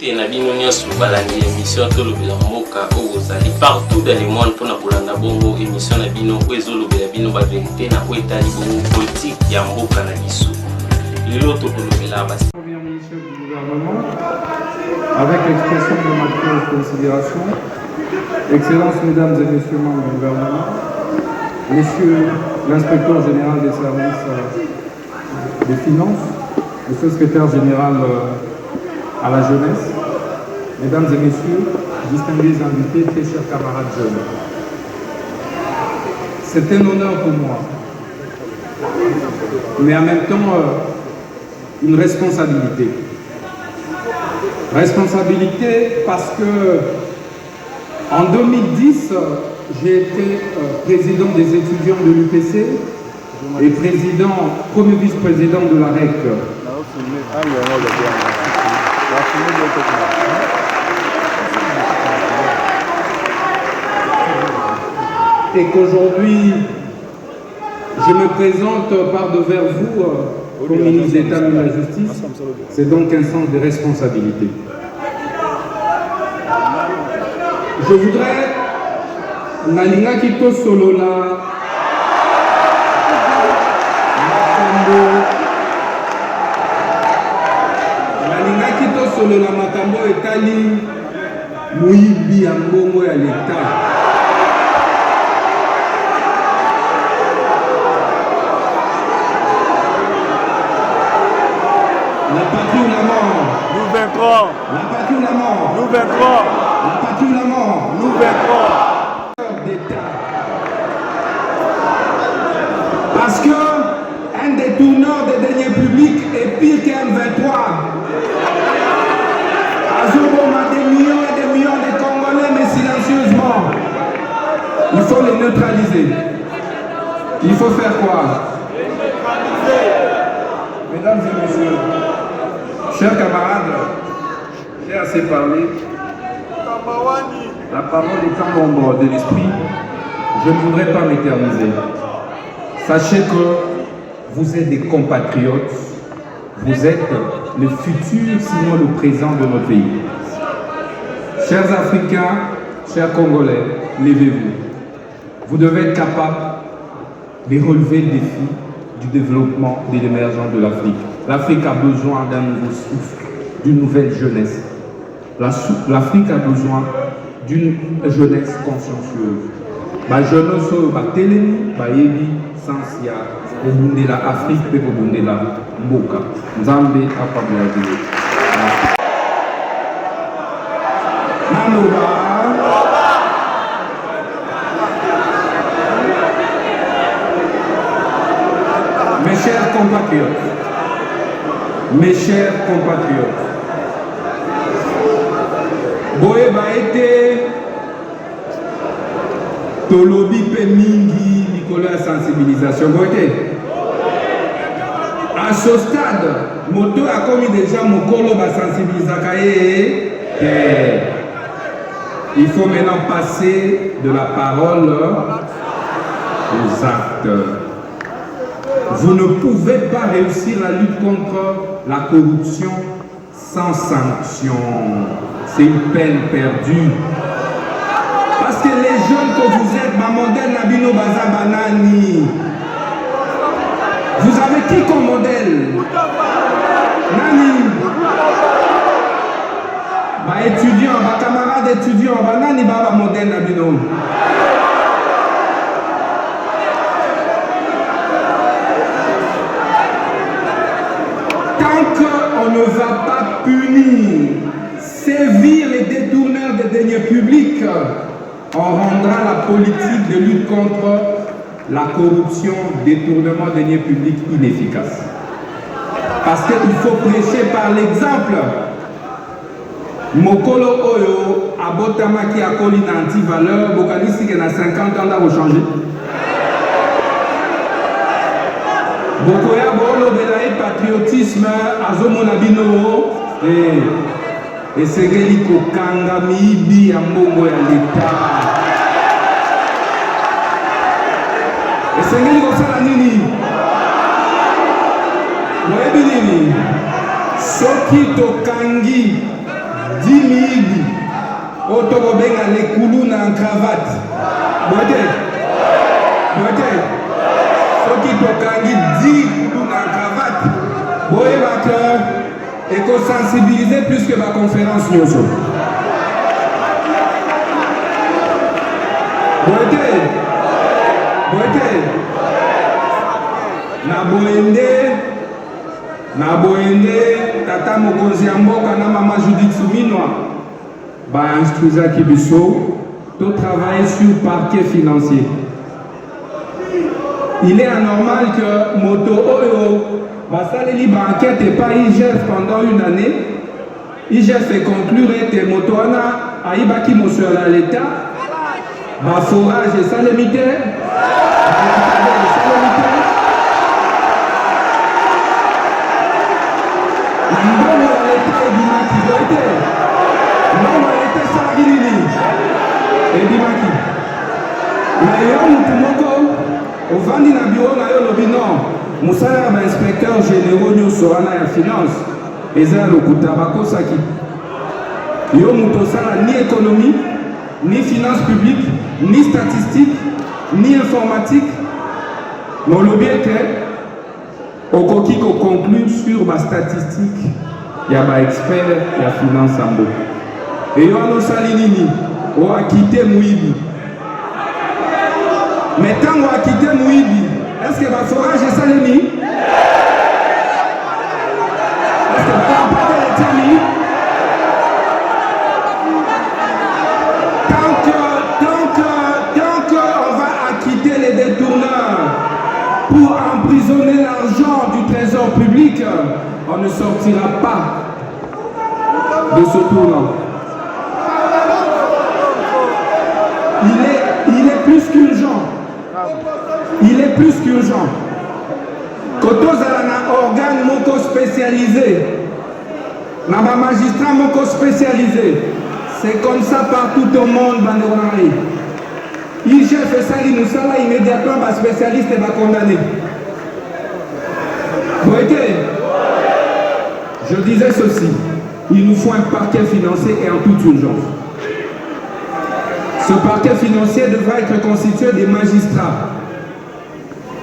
Et Nabino Nyos balandi émission to lobela mboka ozali partout dans le monde pour na bolanda bongo émission Nabino ezo lobela bino ba vérité na ko etali bongo politique ya mboka na biso. Lelo to lobela basi. Premier ministre du gouvernement, avec l'expression de ma considération, Excellences, Mesdames et Messieurs membres du gouvernement, Monsieur l'inspecteur général des services des finances, Monsieur le secrétaire général à la jeunesse, Mesdames et Messieurs, distingués invités, très chers camarades jeunes. C'est un honneur pour moi, mais en même temps une responsabilité. Responsabilité parce que en 2010, j'ai été président des étudiants de l'UPC et premier vice-président de la REC. Et qu'aujourd'hui, je me présente par devers vous comme ministre d'État de la Justice, c'est donc un sens de responsabilité. Je voudrais, Nalinga Kito Solola, Makambo etali Moyibi ya mbongo ya l'État. La patrie ou la mort? Nous vaincrons. La patrie ou la mort? Nous vaincrons. La patrie ou la mort? Nous vaincrons. Parce que un détourneur des deniers publics est pire qu'un 23. Azoboma des millions et des millions de Congolais, mais silencieusement. Il faut les neutraliser. Il faut faire quoi? Mesdames et messieurs, chers camarades, j'ai assez parlé. La parole étant l'ombre de l'esprit, je ne voudrais pas m'éterniser. Sachez que vous êtes des compatriotes, vous êtes le futur, sinon le présent de notre pays. Chers Africains, chers Congolais, levez-vous. Vous devez être capables de relever le défi du développement et de l'émergence de l'Afrique. L'Afrique a besoin d'un nouveau souffle, d'une nouvelle jeunesse. L'Afrique a besoin d'une jeunesse consciencieuse. Ma jeunesse, ma télémi, ma yebi, sans ya, au bout de l'Afrique, et au bout de la Mboka. Nzambe, à Pabla. Mes chers compatriotes, mes chers compatriotes, Boeba été Tolobi Pemingi, Nicolas sensibilisation. À ce stade, Moto a commis déjà mon colo sensibilisation. Il faut maintenant passer de la parole aux actes. Vous ne pouvez pas réussir la lutte contre la corruption sans sanction. C'est une peine perdue. Parce que les jeunes que vous êtes, ma modèle Nabino Bazabanani, vous avez qui comme modèle? Nani? Étudiants, camarades étudiants, Nani Baba modèle Nabino. Tant qu'on ne va pas punir, sévir les détourneurs des deniers publics, on rendra la politique de lutte contre la corruption, détournement des deniers publics inefficace. Parce qu'il faut prêcher par l'exemple. Mokolo Oyo, Abotama qui a collé une anti-valeur, Bokanisi qui a 50 ans là, vous changez. Bokoya Bolo Belaï patriotisme, Azomonabino, et Segeli Kokanga, Mibi, Ambongo ya l'État. Et Segeli Kosala Nini. Moebi Nini. Soki Tokangi. 10 000 otokobenga lekulu na cravate bote soki tokangi 10 kulu na cravate boyebaka ekosensibiliser plus que ma conférence nyonso bote na boende tata mokonzi ya mboka na mama Judith Suminwa instruisaki biso to travailler sur parquet financier. Il est anormal que moto oyo basaleli banquette et pas IGF pendant une année. IGF fait conclure que moto wana aibaki monsieur à l'État forage et salemité ovandi na bureau na yo lobi non mosala ya bainspecteur généraux nyonso wana ya finance eza ya lokuta bakosaki yo moto osala ni économie ni finance publique ni statistique ni informatique mais olobi ete okoki koconclure sur bastatistique ya baexpert ya finance ya mboka eyo wana osali nini oakite moyibi mais ntango akite moyibi est-ce que baforage esalemi est-ce que balampate etiami tant que on va acquitter les détourneurs pour emprisonner l'argent du trésor public, on ne sortira pas de ce tournant. Il est plus qu'urgent. Il est plus qu'urgent. Kotozala na organe moko spécialisé, na ba magistrat moko spécialisé. C'est comme ça partout au monde, bandorari. IGF et Sali Moussala immédiatement ba spécialiste et ba condamné. Je disais ceci, il nous faut un parquet financier et en toute urgence. Ce parquet financier devra être constitué des magistrats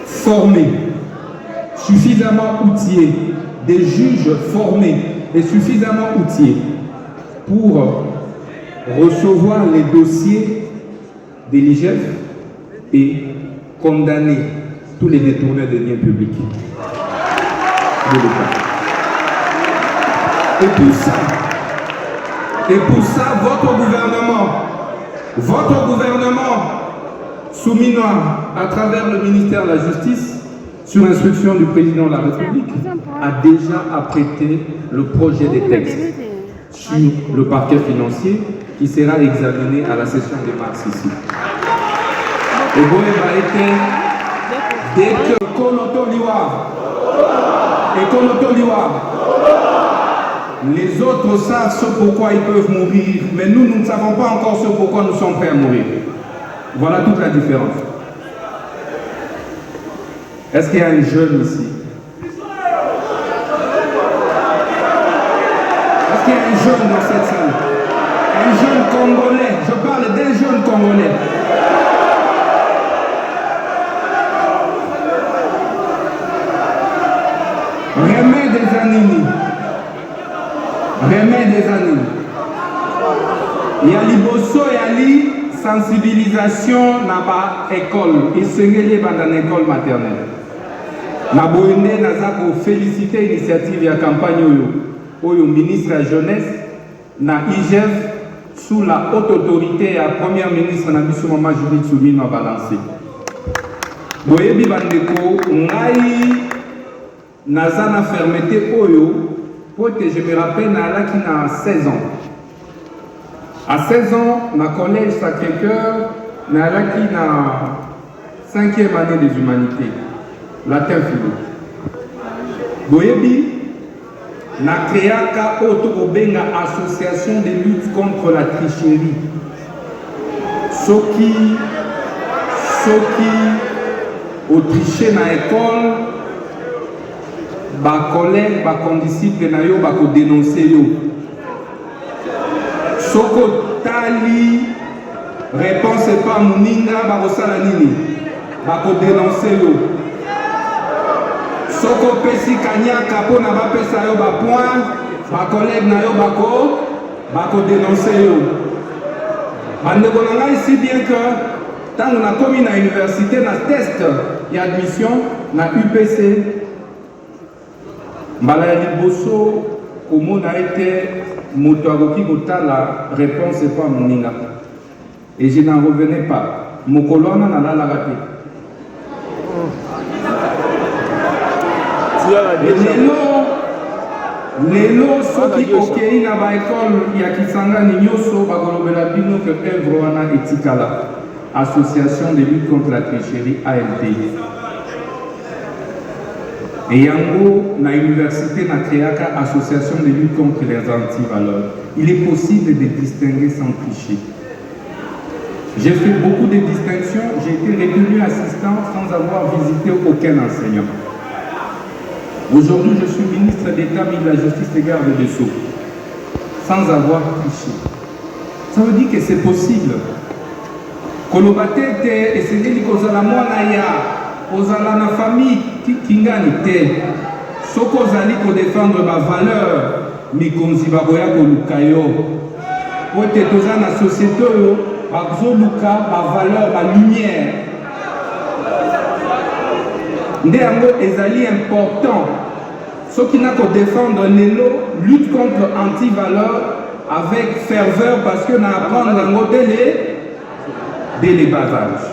formés, suffisamment outillés, des juges formés et suffisamment outillés pour recevoir les dossiers de l'IGF et condamner tous les détourneurs de biens publics de l'État. Et pour ça, votre gouvernement Suminwa, à travers le ministère de la Justice, sur instruction du président de la République, a déjà apprêté le projet des textes sur le parquet financier qui sera examiné à la session de mars ici. Et dès que les autres savent ce pourquoi ils peuvent mourir, mais nous ne savons pas encore ce pourquoi nous sommes prêts à mourir. Voilà toute la différence. Est-ce qu'il y a un jeune ici? Est-ce qu'il y a un jeune dans cette salle? Un jeune Congolais. Je parle d'un jeune Congolais. Remets des animaux. Remets des animaux. Il y a liboso et ali sensibilisation na ba école. Il se dans une école maternelle. Na boende naza ko féliciter l'initiative ya campagne oyo ministre de la jeunesse na IGF sous la haute autorité à première ministre na biso mama Judith Suminwa balancé. Boyebi bandeko ngai naza na fermeté oyo pote je me rappelle na alaki na 16 ans. À 16 ans, na collège Sacré-Cœur, na alaki na 5e année des humanités. Latin philo. Boyebi, na créaka Otokobenga association de lutte contre la tricherie. Soki au tricher na école, ba collègue, ba condisciple na yo, ba ko dénoncer yo. Soko tali réponse pas moninga bakosala nini bako dénoncer yo. Soko pesi kanyaka pona bapesa yo ba point ba collègue na yo bako dénoncer yo. Bandeko na ngai si bien que tant na komi na université na test ya admission na UPC mbala ya liboso komona ete moto akoki kotala réponse pas moninga et je n'en revenais pas mokolo wana nalalaka te lelo soki okei na baekole ya Kisangani nyonso bakolobela bino ke œuvre wana etikala association de lutte contre la tricherie ALT. Et yango na université na créaka association de lutte contre les antivaleurs. Il est possible de distinguer sans tricher. J'ai fait beaucoup de distinctions, j'ai été retenu assistant sans avoir visité aucun enseignant. Aujourd'hui, je suis ministre d'État, ministre de la Justice et garde des Sceaux, sans avoir triché. Ça veut dire que c'est possible. Kolobate te esengeli kozala mwana ya ozala na famille kingani te soko ozali ko défendre ba valeur mikonzi bakoya koluka yo po te toza na société oyo bazoluka ba valeur ba lumière nde yango ezali important soki na ko défendre lelo lutte contre anti-valeur avec ferveur parce que na apprendre yango dès les bas âges.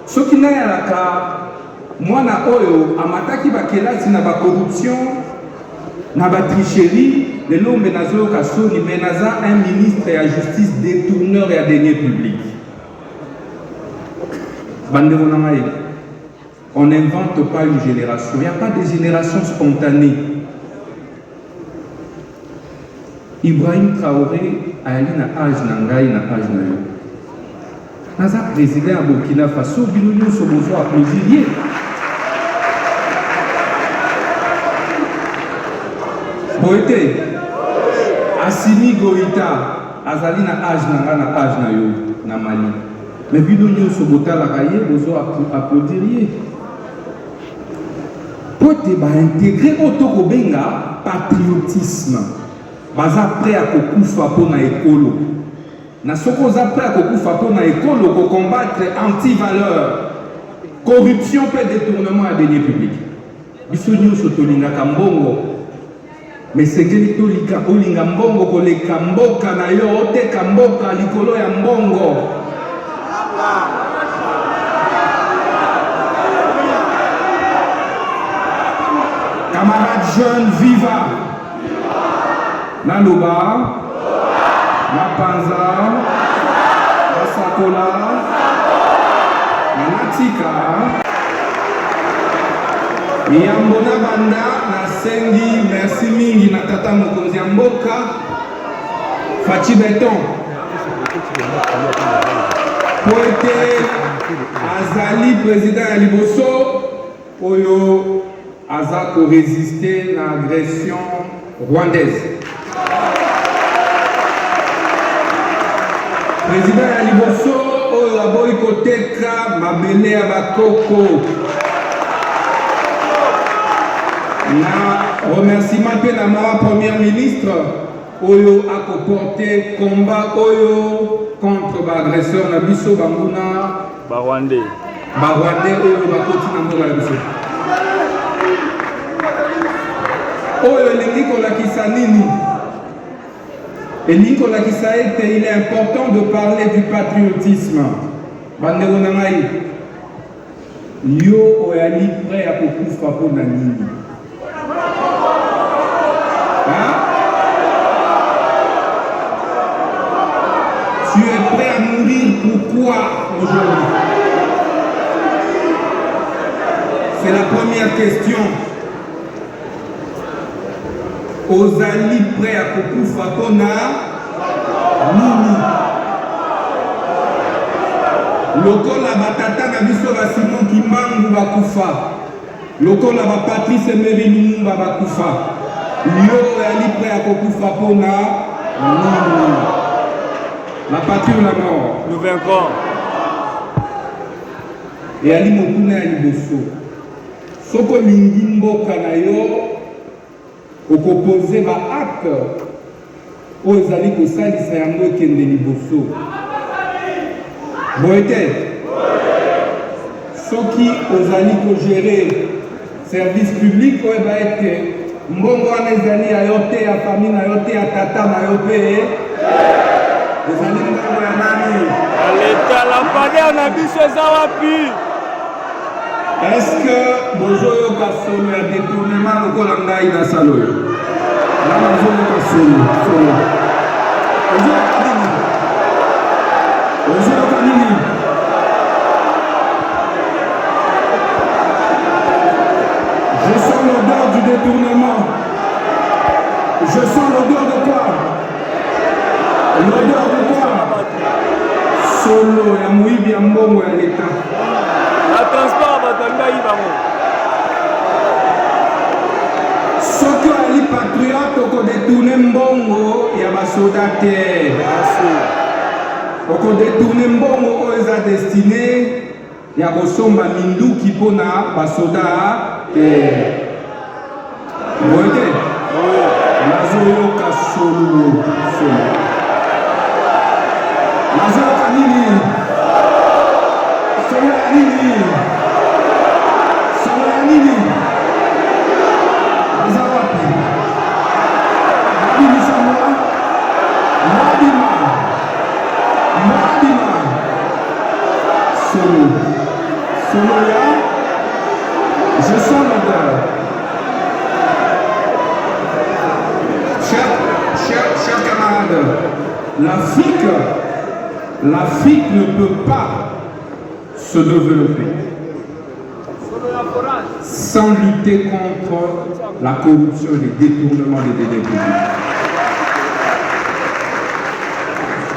Ce qui n'a pas la moi na oyo amataki ba kelasi na ba corruption na ba tricherie le lombe nazo kasoni menaza un ministre de la justice détourneur et à deniers publics. Bandeko na ngai, on n'invente pas une génération, il n'y a pas de génération spontanée. Ibrahim Traoré a eu na âge na ngai na âge na yo. Naza président à Burkina Faso, Bilounion Sobozo applaudir. Boete, Assimi Goïta, Azali na âge na yo, na Mali. Mais Bilounion Sobota la raye, Bozo applaudir. Boete ba intégrer Otoko Benga, patriotisme. Baza prêt à kokufa pour na écolo. Na soko za prêt à kokufa pour na école pour combattre anti-valeur, corruption et détournement à deniers publics. Biso nyonso tolingaka mbongo. Mais sengeli tolika olinga mbongo koleka mboka na yo oteka mboka likolo ya mbongo. Camarades jeunes, viva! Naloba. Mapanza, Masakola, Manatika, Miyambona Banda, Nasengi, merci mingi na tata mokonzi mboka, Fachi Beton. Poete Azali, président ya liboso, oyo azako résister na agression rwandaise. Président ya liboso oyo aboyi koteka mabele ya bakoko na remerciement pe na mawa premier ministre oyo akoporte combat oyo contre baagresseur na biso banguna Barwandais oyo bakoti na mboka ya biso oyo elingi kolakisa nini. Et Nicolas Kisaete, il est important de parler du patriotisme. Bandeko na ngai, yo oyali prêt à kokufa pour nani. Tu es prêt à mourir pourquoi aujourd'hui? C'est la première question. Ozali prêt à kokufa pona nini. Lokola batata na biso ba Simon Kimbangu bakufa, lokola ba Patrice Emery Lumumba bakufa, yo ozali prêt à kokufa pona nini. La patrie ou la mort? Nous vaincrons. Et Ali Mokuna ya liboso. Soko lingi mboka na yo okopose ba acte oyo ezali kosalisa yango ekende liboso. Boye te? Soki ozali kogere service public oyo eba ete mbongo wana ezali ya yo te, ya famille na yo te, ya tata na yo pe ezali mbongo ya nani? L'État, la panère na biso eza wapi? Est-ce que bozoyoka solo ya détournement lokola ngai na salo oyo? Nga nazoyoka solo. Ozoyoka nini? Ozoyoka nini? Je sens l'odeur du détournement. Je sens l'odeur de quoi? L'odeur de quoi? Solo ya muibi ya mbongo ya l'État. La transport batanga ibango. Soki ali patriote okodetourne mbongo ya basoda te. Okodetourne mbongo oyo eza destiné ya kosomba minduki mpona basoda te. Boye te? Nazoyoka solo. Nazoyoka nini? Solo ya nini? Solo ya nini? Aza wapi? Mabimisa mwa? Mabima. Solo ya? Je sens l'odeur. Chers camarades, l'Afrique ne peut pas se développer sans lutter contre la corruption et les détournements des deniers publics.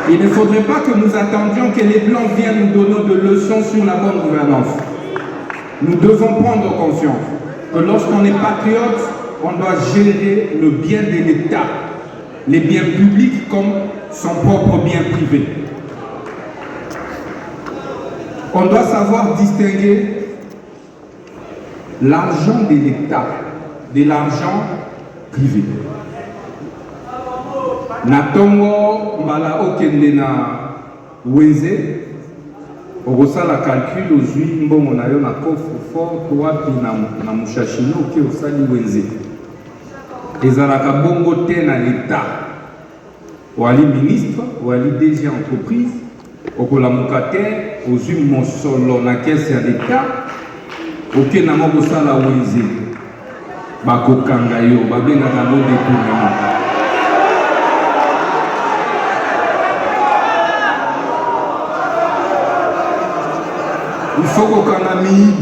Il ne faudrait pas que nous attendions que les Blancs viennent nous donner des leçons sur la bonne gouvernance. Nous devons prendre conscience que lorsqu'on est patriote, on doit gérer le bien de l'État, les biens publics comme son propre bien privé. On doit savoir distinguer l'argent de l'État de l'argent privé. Natongo mbala okende na wenze okosala calcul ozwi mbongo na yo na coffre-fort wapi na mushashino oke osali wenze ezalaka bongo te na l'État. Wali ministre wali DG entreprise okolamuka te ozwi mosolo na kese ya l'État oke nango kosala wenze bakokanga yo babengaka yango détournement. Il faut qu'on ait